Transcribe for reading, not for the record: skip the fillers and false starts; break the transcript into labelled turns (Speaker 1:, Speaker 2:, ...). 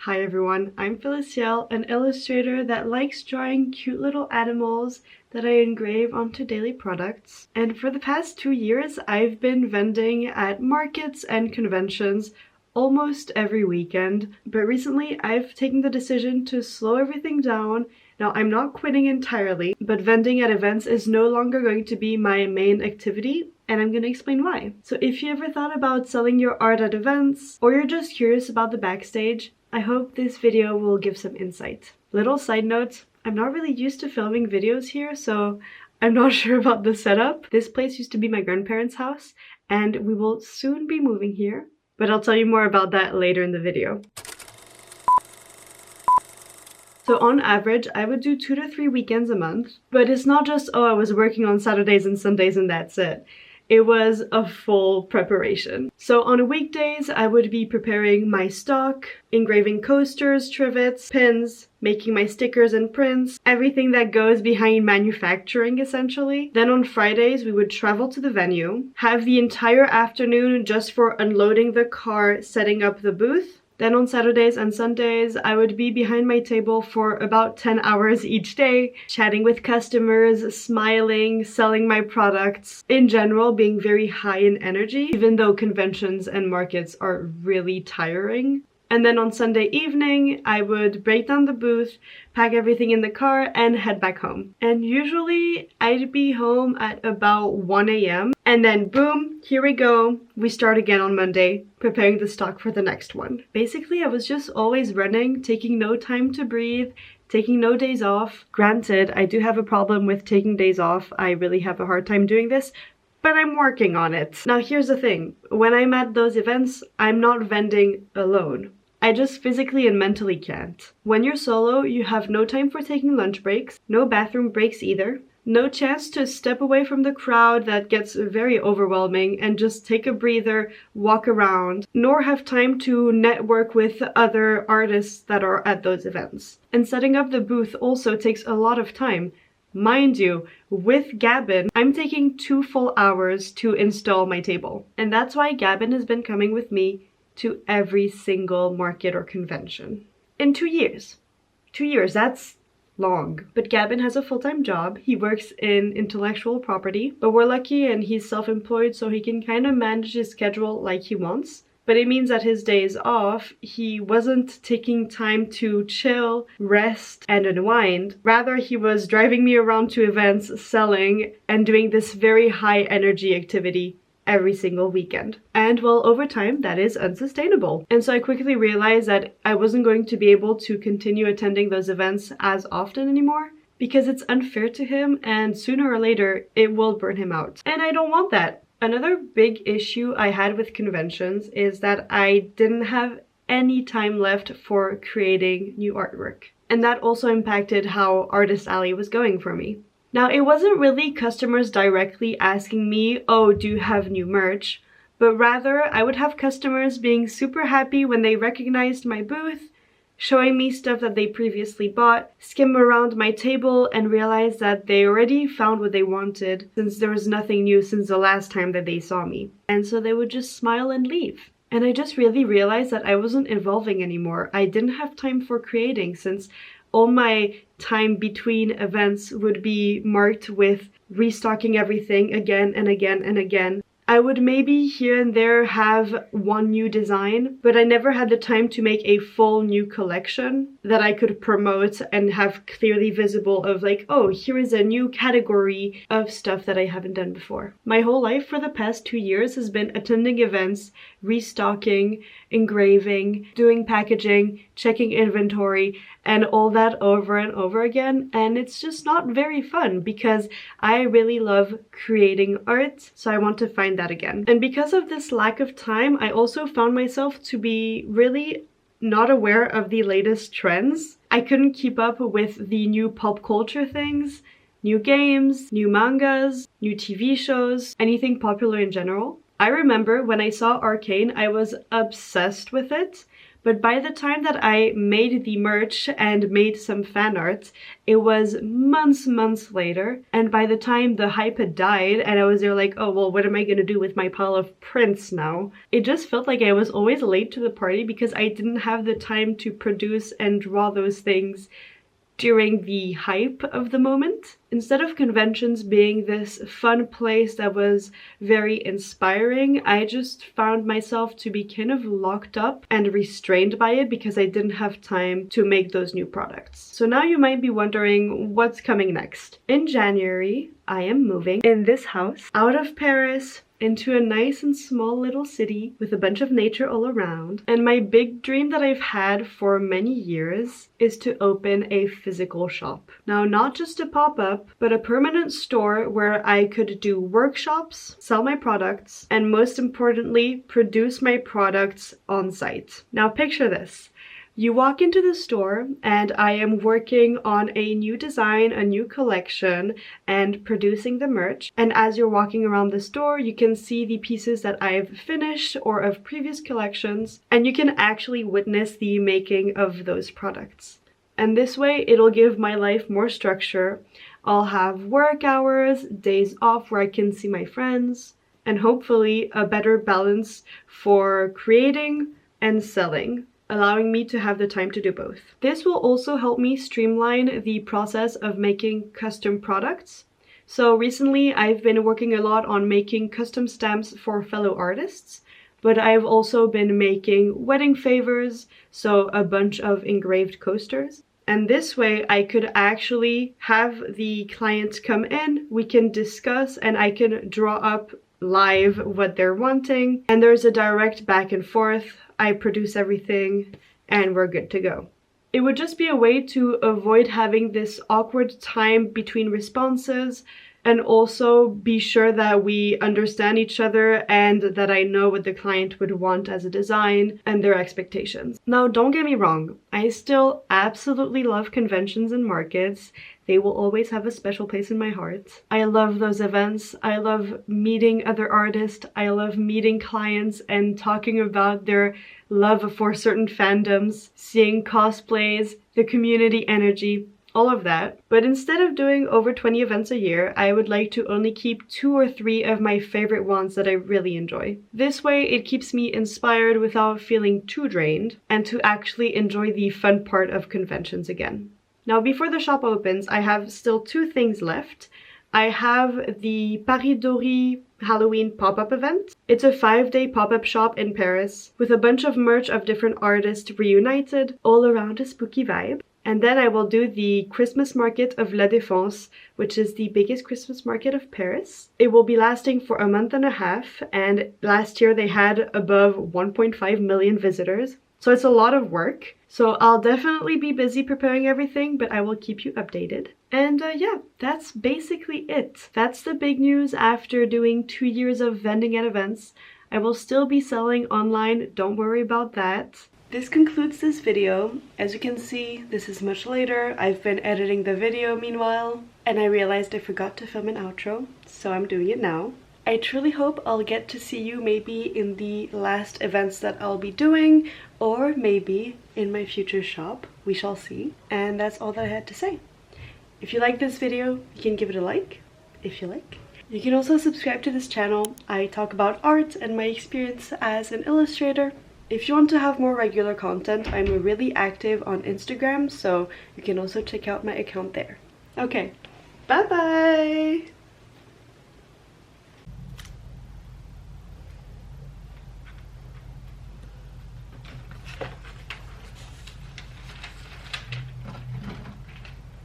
Speaker 1: Hi everyone, I'm Feliciel, an illustrator that likes drawing cute little animals that I engrave onto daily products. And for the past 2 years, I've been vending at markets and conventions almost every weekend. But recently, I've taken the decision to slow everything down. Now, I'm not quitting entirely, but vending at events is no longer going to be my main activity, and I'm gonna explain why. So if you ever thought about selling your art at events, or you're just curious about the backstage, I hope this video will give some insight. Little side note, I'm not really used to filming videos here, so I'm not sure about the setup. This place used to be my grandparents' house, and we will soon be moving here, but I'll tell you more about that later in the video. So on average, I would do 2 to 3 weekends a month, but it's not just, oh, I was working on Saturdays and Sundays and that's it. It was a full preparation. So on weekdays, I would be preparing my stock, engraving coasters, trivets, pins, making my stickers and prints, everything that goes behind manufacturing essentially. Then on Fridays, we would travel to the venue, have the entire afternoon just for unloading the car, setting up the booth. Then on Saturdays and Sundays, I would be behind my table for about 10 hours each day, chatting with customers, smiling, selling my products, in general being very high in energy, even though conventions and markets are really tiring. And then on Sunday evening, I would break down the booth, pack everything in the car, and head back home. And usually, I'd be home at about 1 a.m. And then boom, here we go. We start again on Monday, preparing the stock for the next one. Basically, I was just always running, taking no time to breathe, taking no days off. Granted, I do have a problem with taking days off. I really have a hard time doing this, but I'm working on it. Now here's the thing, when I'm at those events, I'm not vending alone. I just physically and mentally can't. When you're solo, you have no time for taking lunch breaks, no bathroom breaks either, no chance to step away from the crowd that gets very overwhelming and just take a breather, walk around, nor have time to network with other artists that are at those events. And setting up the booth also takes a lot of time. Mind you, with Gabin, I'm taking 2 full hours to install my table. And that's why Gabin has been coming with me to every single market or convention. In 2 years. 2 years, that's long. But Gabin has a full-time job. He works in intellectual property, but we're lucky and he's self-employed, so he can kind of manage his schedule like he wants. But it means that his days off, he wasn't taking time to chill, rest, and unwind. Rather, he was driving me around to events, selling, and doing this very high energy activity every single weekend. And well, over time, that is unsustainable. And so I quickly realized that I wasn't going to be able to continue attending those events as often anymore, because it's unfair to him and sooner or later, it will burn him out. And I don't want that. Another big issue I had with conventions is that I didn't have any time left for creating new artwork. And that also impacted how Artist Alley was going for me. Now, it wasn't really customers directly asking me, oh, do you have new merch? But rather, I would have customers being super happy when they recognized my booth, showing me stuff that they previously bought, skim around my table and realize that they already found what they wanted since there was nothing new since the last time that they saw me. And so they would just smile and leave. And I just really realized that I wasn't evolving anymore. I didn't have time for creating since all my time between events would be marked with restocking everything again and again and again. I would maybe here and there have one new design, but I never had the time to make a full new collection that I could promote and have clearly visible of like, oh, here is a new category of stuff that I haven't done before. My whole life for the past 2 years has been attending events, restocking, engraving, doing packaging, checking inventory, and all that over and over again. And it's just not very fun because I really love creating art, so I want to find that again. And because of this lack of time, I also found myself to be really not aware of the latest trends. I couldn't keep up with the new pop culture things, new games, new mangas, new TV shows, anything popular in general. I remember when I saw Arcane, I was obsessed with it, But by the time that I made the merch and made some fan art, it was months later. And by the time the hype had died and I was there like, oh, well, what am I gonna do with my pile of prints now? It just felt like I was always late to the party because I didn't have the time to produce and draw those things during the hype of the moment. Instead of conventions being this fun place that was very inspiring, I just found myself to be kind of locked up and restrained by it because I didn't have time to make those new products. So now you might be wondering what's coming next. In January, I am moving in this house out of Paris into a nice and small little city with a bunch of nature all around. And my big dream that I've had for many years is to open a physical shop. Now, not just a pop-up, but a permanent store where I could do workshops, sell my products, and most importantly, produce my products on site. Now, picture this. You walk into the store and I am working on a new design, a new collection, and producing the merch. And as you're walking around the store, you can see the pieces that I've finished or of previous collections, and you can actually witness the making of those products. And this way, it'll give my life more structure. I'll have work hours, days off where I can see my friends, and hopefully a better balance for creating and selling, allowing me to have the time to do both. This will also help me streamline the process of making custom products. So recently I've been working a lot on making custom stamps for fellow artists, but I've also been making wedding favors, so a bunch of engraved coasters. And this way I could actually have the clients come in, we can discuss, and I can draw up live what they're wanting, and there's a direct back and forth. I produce everything and we're good to go. It would just be a way to avoid having this awkward time between responses, and also be sure that we understand each other and that I know what the client would want as a design and their expectations. Now, don't get me wrong, I still absolutely love conventions and markets. They will always have a special place in my heart. I love those events. I love meeting other artists. I love meeting clients and talking about their love for certain fandoms, seeing cosplays, the community energy, all of that. But instead of doing over 20 events a year, I would like to only keep 2 or 3 of my favorite ones that I really enjoy. This way it keeps me inspired without feeling too drained, and to actually enjoy the fun part of conventions again. Now, before the shop opens, I have still 2 things left. I have the Paris Dory Halloween pop-up event. It's a 5-day pop-up shop in Paris with a bunch of merch of different artists reunited, all around a spooky vibe. And then I will do the Christmas market of La Défense, which is the biggest Christmas market of Paris. It will be lasting for a month and a half, and last year they had above 1.5 million visitors. So it's a lot of work. So I'll definitely be busy preparing everything, but I will keep you updated. And yeah, that's basically it. That's the big news after doing 2 years of vending at events. I will still be selling online, don't worry about that. This concludes this video. As you can see, this is much later. I've been editing the video meanwhile, and I realized I forgot to film an outro, so I'm doing it now. I truly hope I'll get to see you maybe in the last events that I'll be doing, or maybe in my future shop. We shall see. And that's all that I had to say. If you like this video, you can give it a like, if you like. You can also subscribe to this channel. I talk about art and my experience as an illustrator. If you want to have more regular content, I'm really active on Instagram, so you can also check out my account there. Okay, bye bye!